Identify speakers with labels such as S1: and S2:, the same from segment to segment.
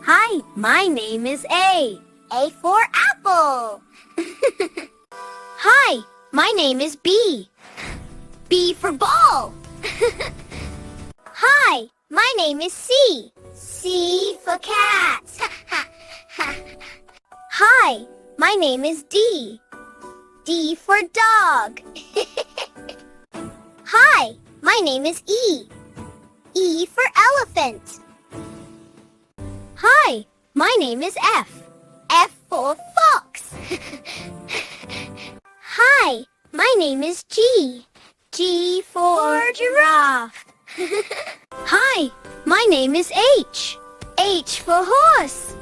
S1: Hi, my name is A.
S2: A for apple.
S1: Hi, my name is B.
S2: B for ball.
S1: Hi, my name is C.
S2: C for cat.
S1: Hi, my name is D. D for dog. Hi, my name is E. E for elephant. Hi, my name is F.
S2: F for fox.
S1: Hi, my name is G. G for giraffe. Hi, my name is H. H for horse.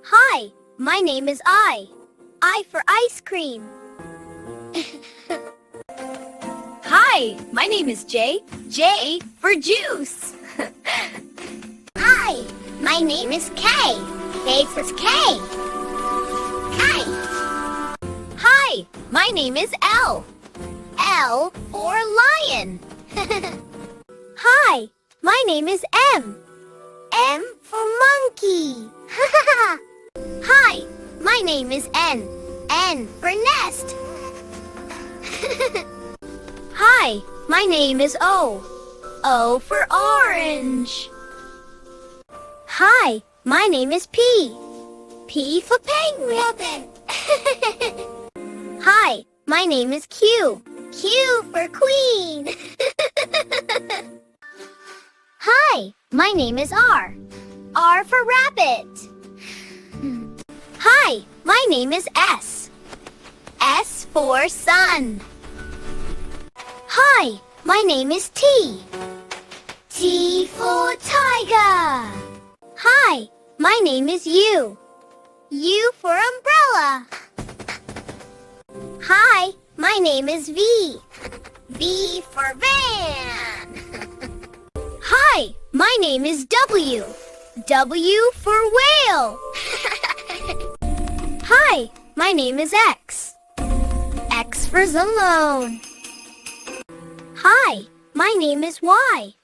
S1: Hi, my name is I. I for ice cream. Hi, my name is J. J for juice.
S2: Hi, my name is K. K for kite. Kite.
S1: Hi, my name is L. L for lion. Hi, my name is M. M for monkey. Hi, my name is N. N for nest. Hi, my name is O. O for orange. Hi, my name is P. P for penguin. Hi, my name is Q.
S2: Q for queen.
S1: Hi, my name is R. R for rabbit. Hi, my name is S. S for sun. Hi, my name is T. T for tiger. Hi, my name is U. U for umbrella. Hi, my name is V.
S2: V for van.
S1: Hi, my name is W. W for whale. Hi, my name is X. X for Zalone. Hi, my name is Y.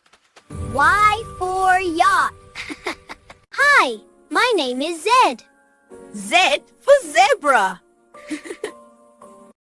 S1: Y for yacht. Hi, my name is Z.
S3: Z for zebra.